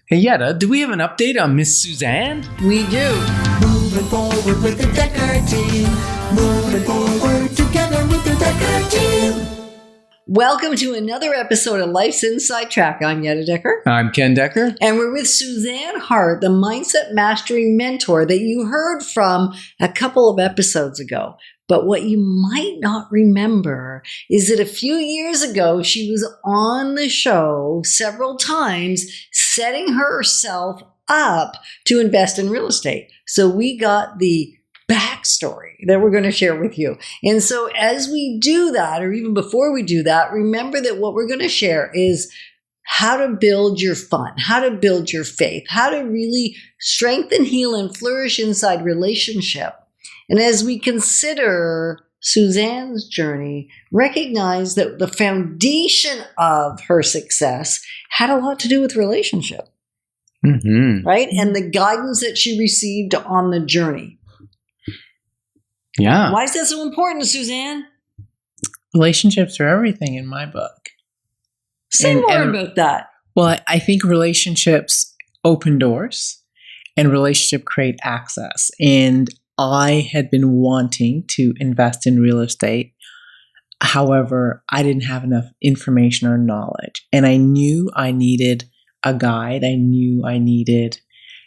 Hey, Yetta, do we have an update on Miss Suzan? We do. Moving forward with the Dekker team. Moving forward together with the Dekker team. Welcome to another episode of Life's Inside Track. I'm Yetta Dekker. I'm Ken Dekker. And we're with Suzan Hart, the mindset mastery mentor that you heard from a couple of episodes ago. But what you might not remember is that a few years ago, she was on the show several times, setting herself up to invest in real estate. So we got the backstory that we're going to share with you. And so as we do that, or even before we do that, remember that what we're going to share is how to build your fun, how to build your faith, how to really strengthen, heal, and flourish inside relationship. And as we consider Suzan's journey, recognize that the foundation of her success had a lot to do with relationship, right? And the guidance that she received on the journey. Yeah. Why is that so important, Suzan? Relationships are everything in my book. Say more about that. Well, I think relationships open doors and relationship create access. And I had been wanting to invest in real estate. However, I didn't have enough information or knowledge. And I knew I needed a guide. I knew I needed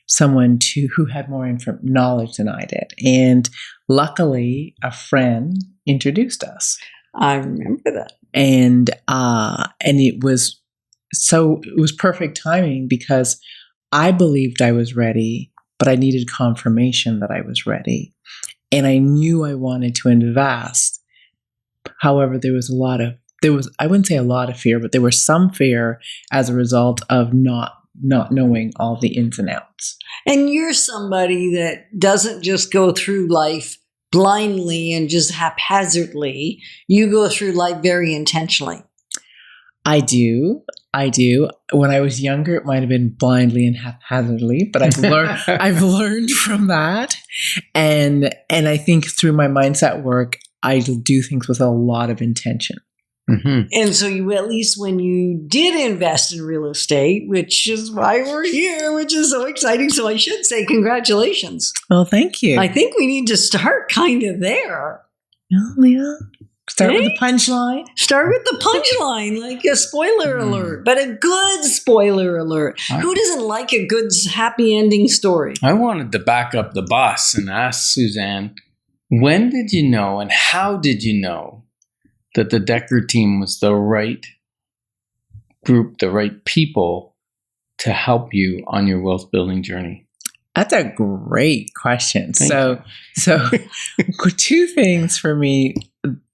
someone who had more knowledge than I did. And luckily, a friend introduced us. I remember that. And it was perfect timing because I believed I was ready, but I needed confirmation that I was ready. And I knew I wanted to invest. However, I wouldn't say a lot of fear, but there was some fear as a result of not knowing all the ins and outs. And you're somebody that doesn't just go through life blindly and just haphazardly. You go through life very intentionally. I do. When I was younger, it might have been blindly and haphazardly, but I've learned from that. And I think through my mindset work, I do things with a lot of intention. Mm-hmm. And so you, at least when you did invest in real estate, which is why we're here, which is so exciting. So I should say congratulations. Well, thank you. I think we need to start kind of there. Oh, yeah. Start with the punchline. Start with the punchline, like a spoiler alert, but a good spoiler alert. Who doesn't like a good, happy ending story? I wanted to back up the bus and ask Suzan, when did you know and how did you know that the Dekker team was the right group, the right people to help you on your wealth building journey? That's a great question. Thank So two things for me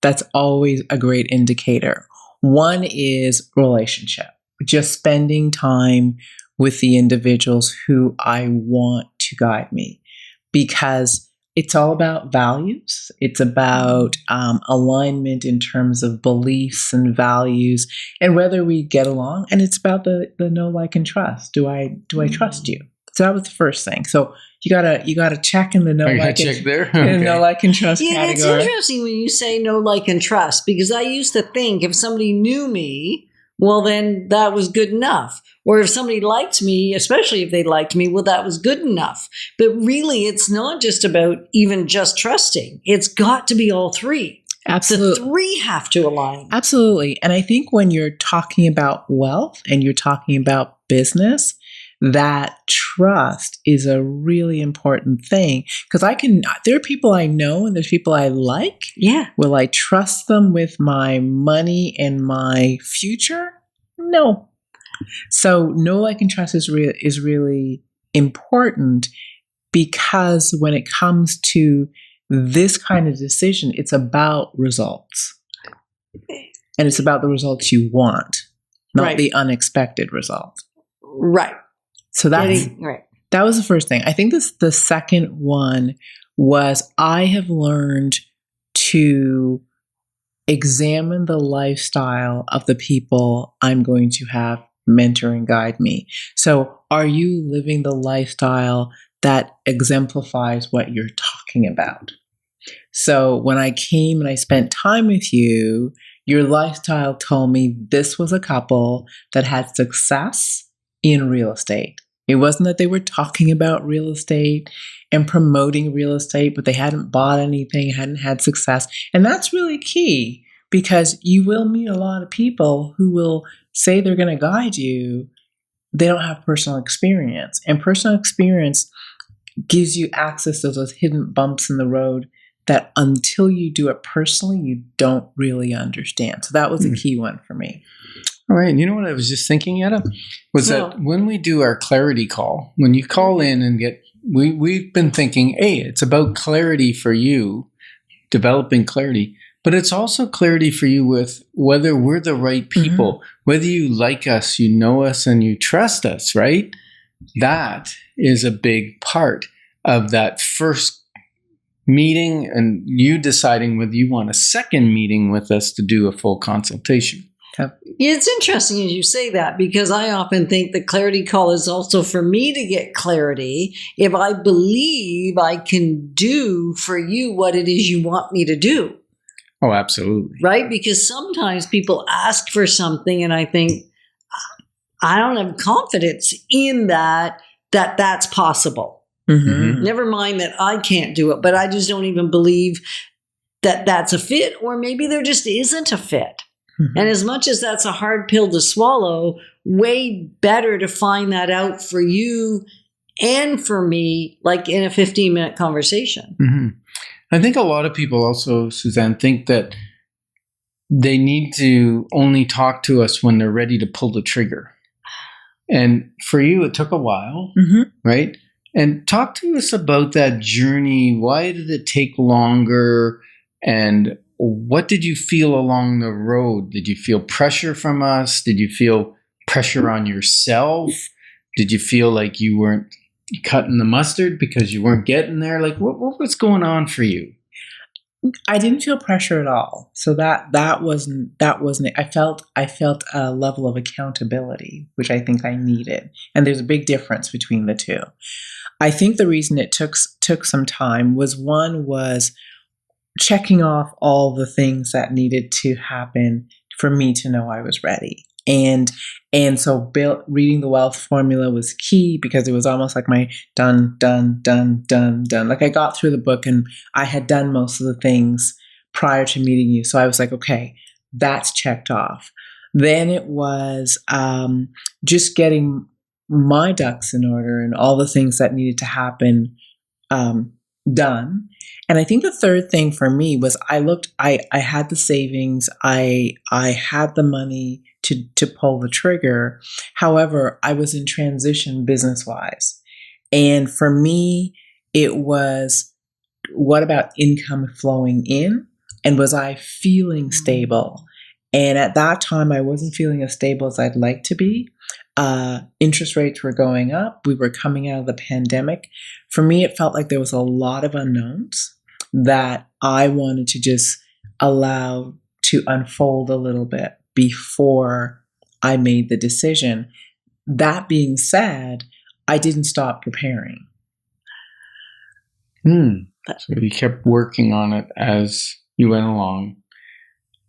that's always a great indicator. One is relationship, just spending time with the individuals who I want to guide me, because it's all about values. It's about alignment in terms of beliefs and values and whether we get along. And it's about the know, like, and trust. Do I trust you? So that was the first thing. So you gotta check in the know, like, check there. Okay. Know, like, and trust category. It's interesting when you say know, like, and trust, because I used to think if somebody knew me, well, then that was good enough. Or if somebody liked me, especially if they liked me, well, that was good enough. But really, it's not just about even just trusting. It's got to be all three. Absolutely. The three have to align. Absolutely. And I think when you're talking about wealth and you're talking about business, that trust is a really important thing, because there are people I know and there's people I like. Yeah. Will I trust them with my money and my future? No. So know, like, and trust is really important, because when it comes to this kind of decision, it's about results. And it's about the results you want, not the unexpected result. Right. So that was the first thing. I think the second one was I have learned to examine the lifestyle of the people I'm going to have mentor and guide me. So are you living the lifestyle that exemplifies what you're talking about? So when I came and I spent time with you, your lifestyle told me this was a couple that had success in real estate. It wasn't that they were talking about real estate and promoting real estate, but they hadn't bought anything, hadn't had success. And that's really key, because you will meet a lot of people who will say they're going to guide you. They don't have personal experience. And personal experience gives you access to those hidden bumps in the road that until you do it personally, you don't really understand. So that was a key one for me. All right. And you know what I was just thinking, Yetta? Was that when we do our clarity call, when you call in and we've been thinking, hey, it's about clarity for you, developing clarity, but it's also clarity for you with whether we're the right people, whether you like us, you know us, and you trust us, right? That is a big part of that first meeting, and you deciding whether you want a second meeting with us to do a full consultation. It's interesting as you say that, because I often think the clarity call is also for me to get clarity if I believe I can do for you what it is you want me to do. Oh, absolutely. Right? Because sometimes people ask for something and I think, I don't have confidence in that's possible. Never mind that I can't do it, but I just don't even believe that that's a fit, or maybe there just isn't a fit. And as much as that's a hard pill to swallow, way better to find that out for you and for me, like in a 15-minute conversation. I think a lot of people also, Suzanne, think that they need to only talk to us when they're ready to pull the trigger. And for you, it took a while, right? And talk to us about that journey. Why did it take longer? And what did you feel along the road? Did you feel pressure from us? Did you feel pressure on yourself? Did you feel like you weren't cutting the mustard because you weren't getting there? Like, what was going on for you? I didn't feel pressure at all. So that wasn't it. I felt a level of accountability, which I think I needed. And there's a big difference between the two. I think the reason it took some time was checking off all the things that needed to happen for me to know I was ready. And so reading the wealth formula was key, because it was almost like my done. Like I got through the book and I had done most of the things prior to meeting you. So I was like, okay, that's checked off. Then it was just getting my ducks in order and all the things that needed to happen done. And I think the third thing for me was I had the savings, I had the money to pull the trigger. However, I was in transition business-wise. And for me, it was, what about income flowing in? And was I feeling stable? And at that time, I wasn't feeling as stable as I'd like to be. Interest rates were going up. We were coming out of the pandemic. For me, it felt like there was a lot of unknowns that I wanted to just allow to unfold a little bit before I made the decision. That being said, I didn't stop preparing. So you kept working on it as you went along,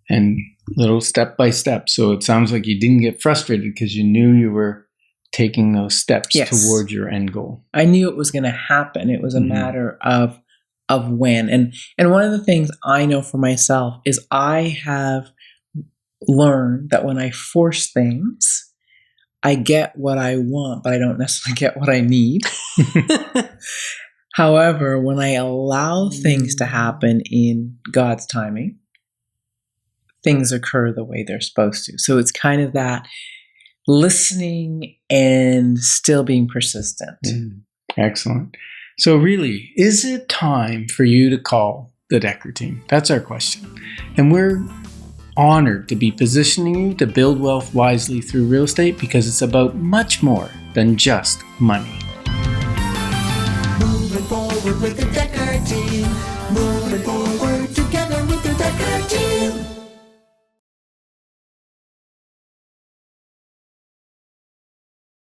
and little step by step. So it sounds like you didn't get frustrated because you knew you were taking those steps towards your end goal. I knew it was going to happen. It was a matter of when. And one of the things I know for myself is I have learned that when I force things, I get what I want, but I don't necessarily get what I need. However, when I allow things to happen in God's timing, things occur the way they're supposed to. So it's kind of that listening and still being persistent. Excellent. So really, is it time for you to call the Dekker team? That's our question. And we're honored to be positioning you to build wealth wisely through real estate, because it's about much more than just money. Moving forward with the Dekker team. Moving forward together with the Dekker team.